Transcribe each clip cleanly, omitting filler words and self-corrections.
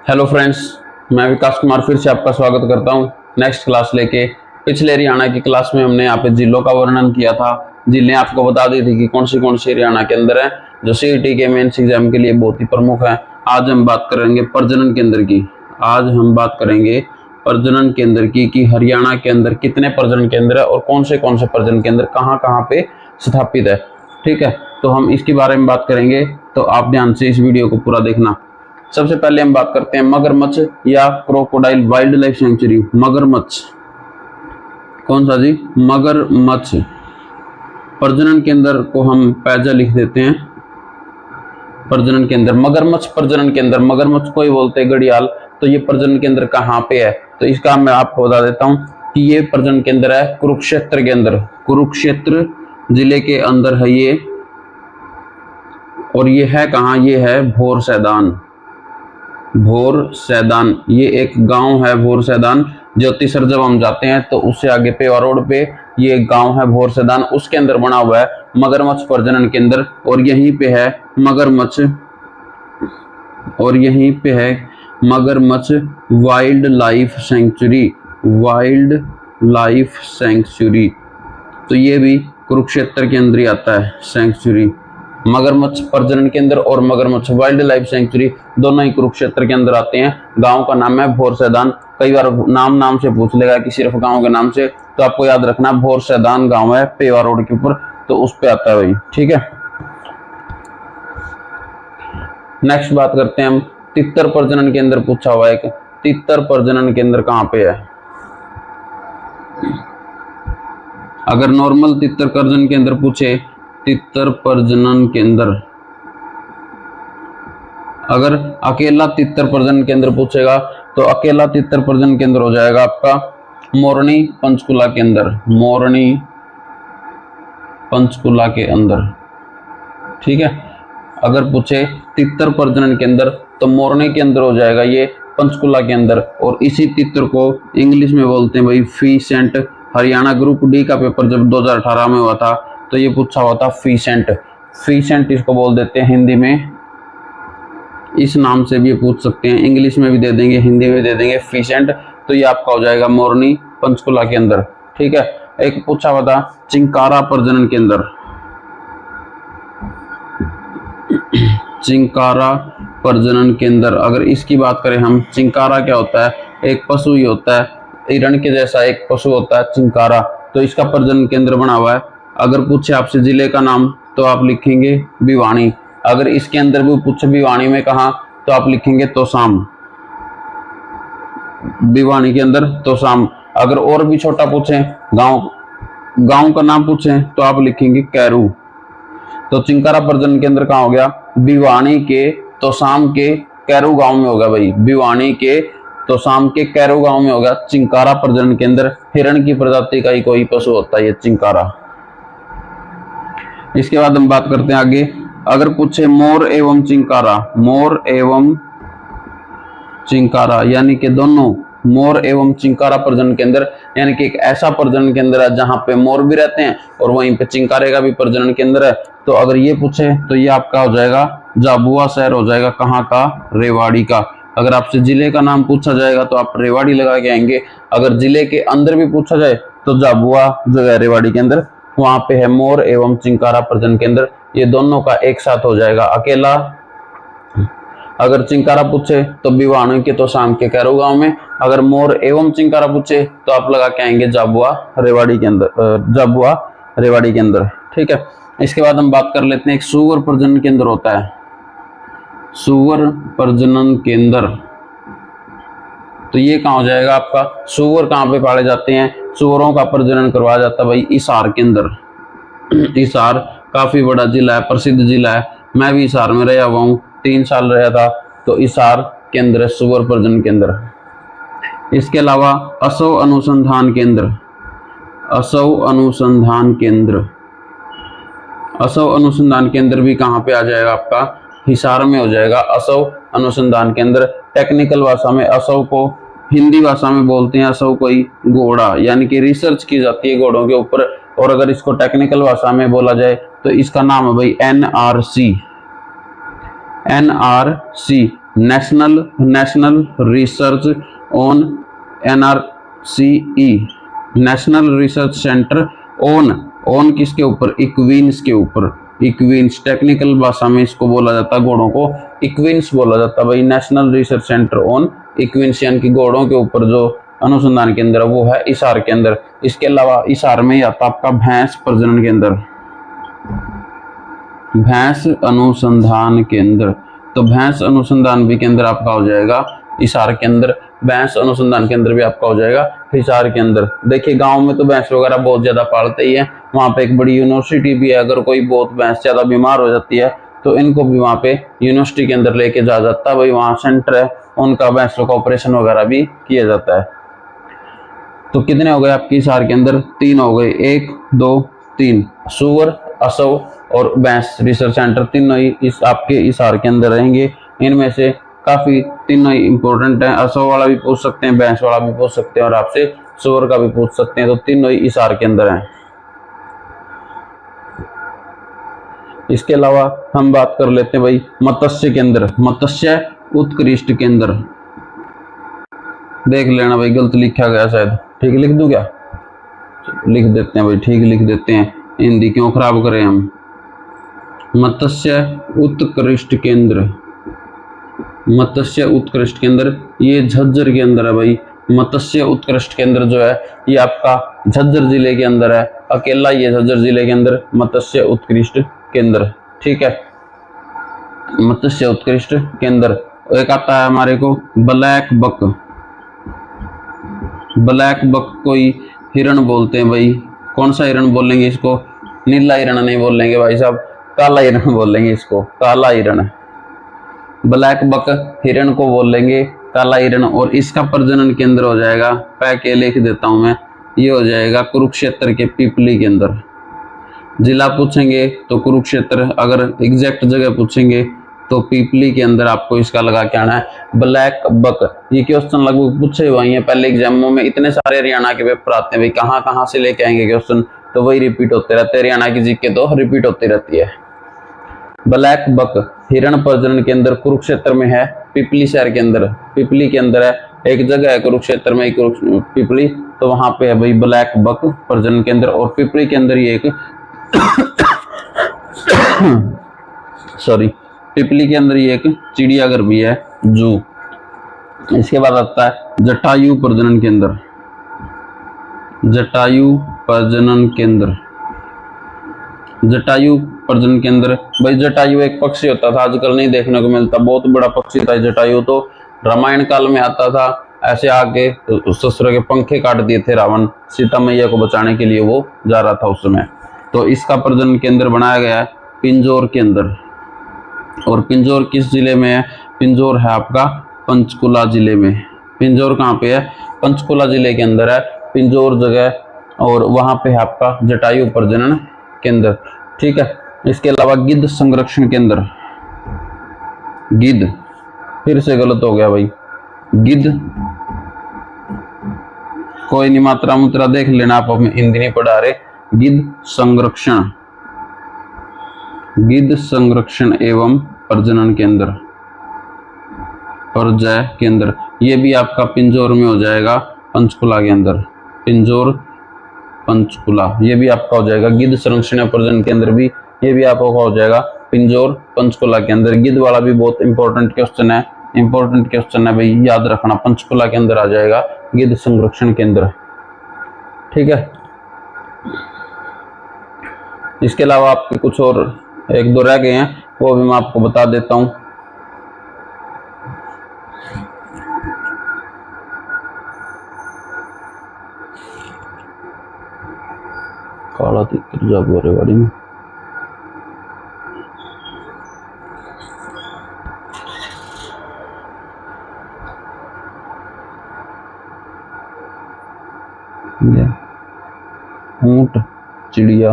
Hello friends, मैं विकास कुमार फिर से आपका स्वागत करता हूं नेक्स्ट क्लास लेके। पिछले हरियाणा की क्लास में हमने यहाँ पे जिलों का वर्णन किया था। जिले आपको बता दी थी कि कौन सी हरियाणा के अंदर है, जो सीईटी के मेंस एग्जाम के लिए बहुत ही प्रमुख है। आज हम बात करेंगे प्रजनन केंद्र की। आज हम बात करेंगे प्रजनन केंद्र की कि हरियाणा के अंदर कितने प्रजनन केंद्र है और कौन से प्रजनन केंद्र कहाँ कहाँ पे स्थापित है। ठीक है, तो हम इसके बारे में बात करेंगे, तो आप ध्यान से इस वीडियो को पूरा देखना। सबसे पहले हम बात करते हैं मगरमच्छ या क्रोकोडाइल वाइल्ड लाइफ सेंचुरी। मगरमच्छ, कौन सा जी? मगरमच्छ प्रजनन केंद्र को हम पैजा लिख देते हैं। प्रजनन केंद्र मगरमच्छ प्रजनन केंद्र, मगरमच्छ को ही बोलते हैं घड़ियाल। तो ये प्रजनन केंद्र कहाँ पे है, तो इसका मैं आपको बता देता हूँ कि ये प्रजनन केंद्र है कुरुक्षेत्र के अंदर। कुरुक्षेत्र जिले के अंदर है ये, और ये है कहाँ? ये है भोर सैदान। भोर सैदान ये एक गांव है। भोर सैदान ज्योतिसर जब हम जाते हैं तो उससे आगे पेवा रोड पे ये एक गांव है भोर सैदान, उसके अंदर बना हुआ है मगरमच्छ प्रजनन केंद्र। और यहीं पे है मगरमच्छ, और यहीं पे है मगरमच्छ wild life sanctuary. Wild life sanctuary, तो ये भी कुरुक्षेत्र के अंदर ही आता है सेंचुरी। मगरमच्छ प्रजनन केंद्र और मगरमच्छ वाइल्ड लाइफ सेंचुरी दोनों ही कुरुक्षेत्र के अंदर आते हैं। गांव का नाम है भोर सैदान। कई बार नाम से पूछ लेगा कि सिर्फ गांव के नाम से, तो आपको याद रखना भोर सैदान गांव है पेवा रोड के ऊपर, तो उस पे आता है भाई। ठीक है, नेक्स्ट बात करते हैं हम तितर प्रजनन केंद्र। पूछा हुआ है कि तितर प्रजनन केंद्र कहाँ पे है। अगर नॉर्मल तितर प्रजनन केंद्र पूछे, तितर प्रजनन केंद्र, अगर अकेला तितर प्रजनन केंद्र पूछेगा तो अकेला तितर प्रजनन केंद्र हो जाएगा आपका मोरनी पंचकुला के अंदर। मोरनी पंचकुला के अंदर। ठीक है, अगर पूछे तितर प्रजनन केंद्र तो मोरनी के अंदर हो जाएगा ये पंचकुला के अंदर। और इसी तितर को इंग्लिश में बोलते हैं भाई फीसेंट। हरियाणा ग्रुप डी का पेपर जब 2018 में हुआ था तो ये पूछा हुआ था फीसेंट। फीसेंट इसको बोल देते हैं हिंदी में, इस नाम से भी पूछ सकते हैं, इंग्लिश में भी दे देंगे, हिंदी में दे देंगे फीसेंट। तो ये आपका हो जाएगा मोरनी पंचकुला के अंदर। ठीक है, एक पूछा हुआ था चिंकारा प्रजनन केंद्र। चिंकारा प्रजनन केंद्र, अगर इसकी बात करें हम, चिंकारा क्या होता है? एक पशु ही होता है, हिरण के जैसा एक पशु होता है चिंकारा। तो इसका प्रजनन केंद्र बना हुआ है। अगर पूछे आपसे जिले का नाम तो आप लिखेंगे भिवानी। अगर इसके अंदर भी पूछे भिवानी में कहाँ, तो आप लिखेंगे तोसाम। भिवानी के अंदर तोसाम। अगर और भी छोटा पूछे, गांव का नाम पूछे, तो आप लिखेंगे कैरू। तो चिंकारा प्रजनन केंद्र कहाँ हो गया? भिवानी के तोसाम के कैरू गांव में होगा भाई। भिवानी के तोसाम के कैरू गांव में होगा चिंकारा प्रजनन केंद्र। हिरण की प्रजाति का ही कोई पशु होता है ये चिंकारा। इसके बाद हम बात करते हैं आगे। अगर पूछे मोर एवं चिंकारा, मोर एवं चिंकारा यानी कि दोनों, मोर एवं चिंकारा प्रजनन केंद्र, यानी कि एक ऐसा प्रजनन केंद्र है जहां पे मोर भी रहते हैं और वहीं पे चिंकारे का भी प्रजनन केंद्र है। तो अगर ये पूछे तो ये आपका हो जाएगा झाबुआ शहर हो जाएगा। कहाँ का? रेवाड़ी का। अगर आपसे जिले का नाम पूछा जाएगा तो आप रेवाड़ी लगा के आएंगे। अगर जिले के अंदर भी पूछा जाए तो झाबुआ जो है रेवाड़ी के अंदर, वहां पे है मोर एवं चिंकारा प्रजनन केंद्र। ये दोनों का एक साथ हो जाएगा अकेला। अगर चिंकारा पूछे तो भिवानी के तोसाम के कैरू गांव में। अगर मोर एवं चिंकारा पूछे तो आप लगा के आएंगे झाबुआ रेवाड़ी के अंदर, झाबुआ रेवाड़ी के अंदर। ठीक है, इसके बाद हम बात कर लेते हैं एक सुअर प्रजनन केंद्र होता है। सुअर प्रजनन केंद्र, तो ये कहाँ हो जाएगा आपका? सुअर कहाँ पे पाले जाते हैं? सुअरों का प्रजनन करवाया जाता है भाई हिसार के अंदर। हिसार काफी बड़ा जिला है, प्रसिद्ध जिला है। मैं भी हिसार में रहा हुआ हूँ, 3 साल रहा था। तो हिसार के अंदर सुअर प्रजनन केंद्र। इसके अलावा असव अनुसंधान केंद्र। असव अनुसंधान केंद्र, असव अनुसंधान केंद्र भी कहाँ पे आ जाएगा आपका? हिसार में हो जाएगा असव अनुसंधान केंद्र। टेक्निकल भाषा में असव को, हिंदी भाषा में बोलते हैं असव कोई घोड़ा, यानी कि रिसर्च की जाती है घोड़ों के ऊपर। और अगर इसको टेक्निकल भाषा में बोला जाए तो इसका नाम है भाई NRC। NRC national research on NRCE, national research centre on किसके ऊपर, इक्विन्स के ऊपर। इक्विन्स टेक्निकल भाषा में इसको बोला जाता है, घोड़ों को इक्विन्स बोला जाता है भाई। नेशनल रिसर्च सेंटर ऑन इक्विन्स यानी कि घोड़ों के ऊपर जो अनुसंधान केंद्र वो है हिसार के अंदर। इसके अलावा हिसार में ही आता आपका भैंस प्रजनन केंद्र, भैंस अनुसंधान केंद्र। तो भैंस अनुसंधान भी केंद्र आपका हो जाएगा हिसार के अंदर। भैंस अनुसंधान केंद्र भी आपका हो जाएगा हिसार के अंदर। देखिए गांव में तो भैंस वगैरह बहुत ज्यादा पालते ही है, वहां पे एक बड़ी यूनिवर्सिटी भी है। अगर कोई बहुत भैंस ज्यादा बीमार हो जाती है तो इनको भी वहां पे यूनिवर्सिटी के अंदर लेके जा जाता है भाई, वहां सेंटर है उनका, भैंसों का ऑपरेशन वगैरह भी किया जाता है। तो कितने हो गए आपकी हिसार के अंदर, 3 हो गए, 1 2 3। सुअर, असव और भैंस रिसर्च सेंटर तीनों ही इस आपके हिसार के अंदर रहेंगे। इनमें से काफी तीनों ही इंपॉर्टेंट है। असव वाला भी पूछ सकते हैं, भैंस वाला भी पूछ सकते हैं और आपसे सुअर का भी पूछ सकते हैं। तो तीनों ही हिसार के अंदर हैं। इसके अलावा हम बात कर लेते हैं भाई मत्स्य केंद्र, मत्स्य उत्कृष्ट केंद्र। देख लेना भाई, गलत लिखा गया शायद, ठीक लिख दूं क्या? लिख देते हैं भाई, ठीक लिख देते हैं, हिंदी क्यों खराब करें हम। मत्स्य उत्कृष्ट केंद्र, मत्स्य उत्कृष्ट केंद्र ये झज्जर के अंदर है भाई। मत्स्य उत्कृष्ट केंद्र जो है ये आपका झज्जर जिले के अंदर है, अकेला ये झज्जर जिले के अंदर मत्स्य उत्कृष्ट केंद्र। ठीक है, मत्स्य उत्कृष्ट केंद्र। एक आता है हमारे को ब्लैक बक, ब्लैक बक कोई हिरण बोलते हैं भाई। कौन सा हिरण बोलेंगे इसको? नीला हिरण नहीं बोलेंगे भाई साहब, काला हिरण बोलेंगे इसको, काला हिरण। ब्लैक बक हिरण को बोलेंगे काला हिरण। और इसका प्रजनन केंद्र हो जाएगा, पैके लिख देता हूं मैं, ये हो जाएगा कुरुक्षेत्र के पिपली के अंदर। जिला पूछेंगे तो कुरुक्षेत्र, अगर एग्जैक्ट जगह पूछेंगे तो पिपली के अंदर आपको इसका लगा के आना है। ब्लैक बक ये क्वेश्चन लगभग पूछे हुए हैं पहले एग्जामों में, इतने सारे हरियाणा के पेपर आते हैं भाई, कहाँ कहाँ से लेके आएंगे क्वेश्चन, तो वही रिपीट होते रहते हैं। हरियाणा की जीके तो रिपीट होती रहती है। ब्लैक बक हिरण प्रजनन केंद्र कुरुक्षेत्र में है, पिपली शहर के अंदर, पिपली के अंदर है। एक जगह है कुरुक्षेत्र में पिपली, तो वहां पे है भाई ब्लैक बक प्रजनन केंद्र। और पिपली के अंदर ये एक सॉरी, पिपली के अंदर ये एक चिड़ियाघर भी है, जू। इसके बाद आता है जटायु प्रजनन केंद्र, जटायु प्रजनन केंद्र। जटायु प्रजनन केंद्र भाई, जटायु एक पक्षी होता था, आजकल नहीं देखने को मिलता, बहुत बड़ा पक्षी था जटायु। तो रामायण काल में आता था, ऐसे आके ससुर के पंखे काट दिए थे रावण, सीता मैया को बचाने के लिए वो जा रहा था उस समय। तो इसका प्रजनन केंद्र बनाया गया है पिंजौर के अंदर। और पिंजौर किस जिले में है? पिंजौर है आपका पंचकुला जिले में। पिंजौर कहाँ पे है? पंचकुला जिले के अंदर है पिंजौर जगह, और वहां पे है आपका जटायु प्रजनन केंद्र। ठीक है, इसके अलावा गिद्ध संरक्षण केंद्र, गिद्ध फिर से गलत हो गया भाई, गिद्ध कोई नहीं, मात्रा मुत्रा देख लेना आप, हमें हिंदी नहीं पढ़ा रहे। गिद्ध संरक्षण, गिद्ध संरक्षण एवं प्रजनन केंद्र, प्रजय केंद्र, ये भी आपका पिंजौर में हो जाएगा, पंचकुला के अंदर। पिंजौर पंचकुला ये भी आपका हो जाएगा। गिद्ध संरक्षण एवं प्रजनन केंद्र भी ये भी आपका हो जाएगा पिंजौर पंचकुला के अंदर। गिद्ध वाला भी बहुत इंपॉर्टेंट क्वेश्चन है, इंपॉर्टेंट क्वेश्चन है भाई, याद रखना। पंचकुला के अंदर आ जाएगा गिद्ध संरक्षण केंद्र। ठीक है, इसके अलावा आपके कुछ और एक दो रह गए हैं, वो भी मैं आपको बता देता हूं। काला तितर जा बोरे बाड़ी में ऊंट, चिड़िया,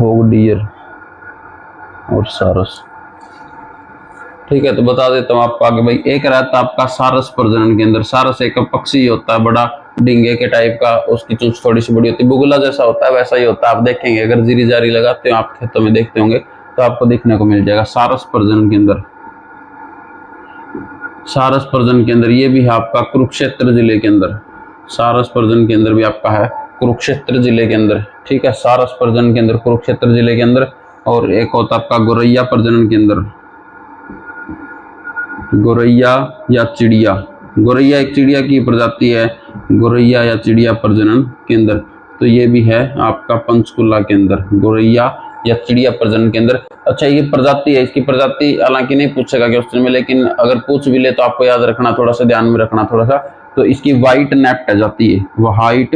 होग डियर और सारस। ठीक है, तो बता देता हूँ आपको आगे भाई। एक रहता आपका सारस प्रजनन केंद्र। सारस एक पक्षी होता है, बड़ा डिंगे के टाइप का, उसकी चोंच थोड़ी सी बड़ी होती है, बुगला जैसा होता है, वैसा ही होता है। आप देखेंगे अगर जीरी जारी लगाते हो आप खेतों में देखते होंगे तो आपको देखने को मिल जाएगा सारस प्रजनन केंद्र। सारस प्रजनन केंद्र ये भी है आपका कुरुक्षेत्र जिले के अंदर, सारस प्रजनन केंद्र भी आपका है कुरुक्षेत्र जिले के अंदर, ठीक है, सारस प्रजनन केंद्र कुरुक्षेत्र जिले के अंदर। और एक होता है आपका गोरैया प्रजनन केंद्र, गोरैया या चिड़िया, गोरैया एक चिड़िया की प्रजाति है, गोरैया या चिड़िया प्रजनन केंद्र, तो ये भी है आपका पंचकुला के अंदर, गोरैया या चिड़िया प्रजनन केंद्र। अच्छा ये प्रजाति है, इसकी प्रजाति हालांकि नहीं पूछेगा क्वेश्चन में, लेकिन अगर पूछ भी ले तो आपको याद रखना, थोड़ा सा ध्यान में रखना थोड़ा सा। तो इसकी व्हाइट नेप्ट जाती है, व्हाइट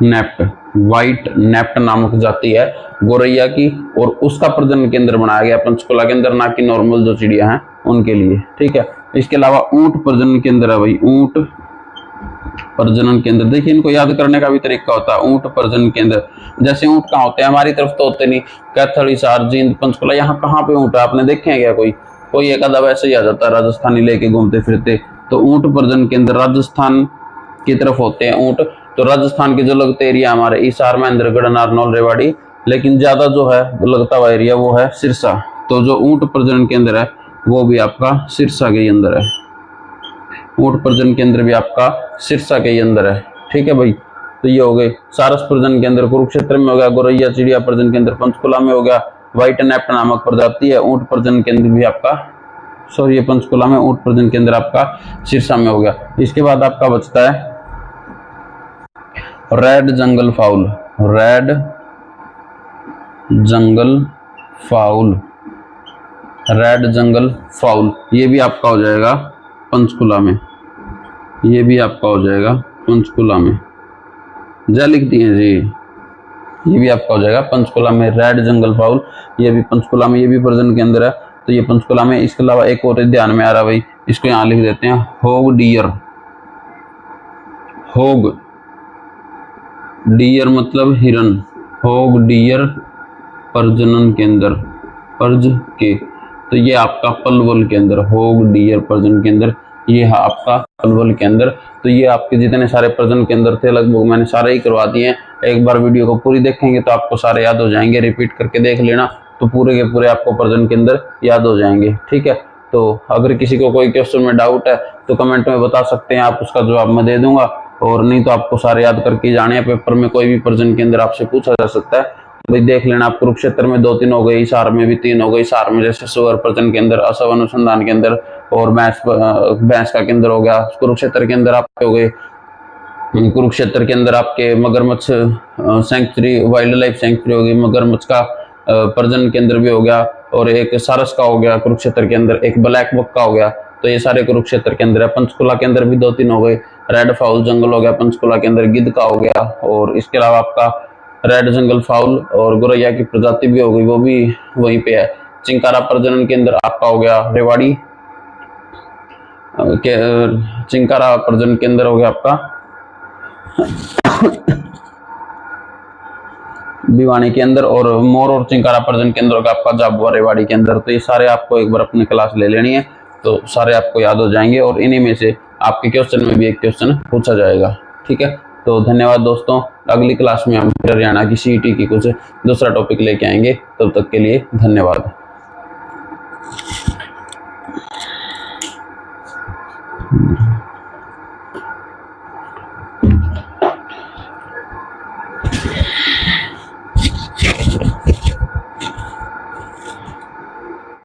नेप्ट, व्हाइट नेप्ट नामक जाति है गोरैया की, और उसका प्रजनन केंद्र बनाया गया पंचकुला के अंदर, ना कि नॉर्मल जो चिड़िया हैं उनके लिए, ठीक है। इसके अलावा ऊंट प्रजनन केंद्र है भाई, ऊंट प्रजनन केंद्र, देखिए इनको याद करने का भी तरीका होता है। ऊंट प्रजनन केंद्र, जैसे ऊंट कहाँ होते हैं, हमारी तरफ तो होते नहीं, कैथल, हिसार, जींद, पंचकुला, यहाँ कहाँ पे ऊंट है आपने देखे हैं क्या? कोई एक आधा वैसे ही आ जाता है राजस्थानी लेके घूमते फिरते। तो ऊंट प्रजनन केंद्र राजस्थान की तरफ होते हैं ऊंट, तो राजस्थान के जो लगते एरिया हमारे हिसार, महेंद्रगढ़, नारनौल, रेवाड़ी, लेकिन ज्यादा जो है लगता हुआ एरिया वो है सिरसा। तो जो ऊंट प्रजनन केंद्र है वो भी आपका सिरसा के अंदर है, ऊंट प्रजनन केंद्र भी आपका सिरसा के अंदर है, ठीक है भाई। तो ये हो गए सारस प्रजनन केंद्र कुरुक्षेत्र में हो गया, गोरैया चिड़िया प्रजनन केंद्र पंचकुला में हो गया, व्हाइट नेप्ट नामक प्रजाति है, ऊंट प्रजनन केंद्र भी आपका, सॉरी ये पंचकुला में, ऊंट प्रजनन केंद्र आपका सिरसा में हो गया। इसके बाद आपका बचता है रेड जंगल फाउल, रेड जंगल फाउल, रेड जंगल फाउल, ये भी आपका हो जाएगा पंचकुला में, ये भी आपका हो जाएगा पंचकुला में, जा लिख दिए जी, ये भी आपका हो जाएगा पंचकुला में, रेड जंगल फाउल, ये भी पंचकुला में, ये भी प्रजनन केंद्र है, तो ये पंचकुला में। इसके अलावा एक और ध्यान में आ रहा भाई, इसको यहाँ लिख देते हैं होग डियर, होग डियर मतलब हिरन, होग डियर प्रजनन केंद्र, पर्ज के, तो ये आपका पलवल के अंदर, होग डियर प्रजनन केंद्र, ये है आपका पलवल के अंदर। तो ये आपके जितने सारे प्रजनन केंद्र थे लगभग मैंने सारे ही करवा दिए हैं। एक बार वीडियो को पूरी देखेंगे तो आपको सारे याद हो जाएंगे, रिपीट करके देख लेना तो पूरे के पूरे आपको प्रजनन केंद्र याद हो जाएंगे, ठीक है। तो अगर किसी को कोई क्वेश्चन में डाउट है तो कमेंट में बता सकते हैं, आप उसका जवाब मैं दे दूंगा, और नहीं तो आपको सारे याद करके जाने हैं, पेपर में कोई भी प्रजनन केंद्र आपसे पूछा जा सकता है। भाई देख लेना, आप कुरुक्षेत्र में 2-3 हो गए, हिसार में भी 3 हो गए, हिसार में जैसे सुअर प्रजनन केंद्र, असव अनुसंधान केंद्र और भैंस का केंद्र हो गया। कुरुक्षेत्र के अंदर आपके हो गए, कुरुक्षेत्र के अंदर आपके मगरमच्छ सेंचुरी, वाइल्ड लाइफ सेंचुरी हो गई, मगरमच्छ का प्रजनन केंद्र भी हो गया, और एक सारस का हो गया कुरुक्षेत्र के अंदर, एक ब्लैक बक का हो गया, तो ये सारे कुरुक्षेत्र के अंदर है। पंचकुला के अंदर भी 2-3 हो गए, रेड फाउल जंगल हो गया पंचकुला के अंदर, गिद्ध का हो गया, और इसके अलावा आपका रेड जंगल फाउल और गोरैया की प्रजाति भी हो गई, वो भी वहीं पे है। चिंकारा प्रजनन केंद्र आपका हो गया रेवाड़ी के, चिंकारा प्रजनन केंद्र हो गया आपका भिवानी के अंदर, और मोर और चिंकारा प्रजनन केंद्र होगा आपका झाबुआ रेवाड़ी के अंदर। तो ये सारे आपको एक बार अपनी क्लास ले लेनी है तो सारे आपको याद हो जाएंगे, और इन्हीं में से आपके क्वेश्चन में भी एक क्वेश्चन पूछा जाएगा, ठीक है। तो धन्यवाद दोस्तों, अगली क्लास में हम फिर हरियाणा की सीईटी की कुछ दूसरा टॉपिक लेके आएंगे, तब तक के लिए धन्यवाद।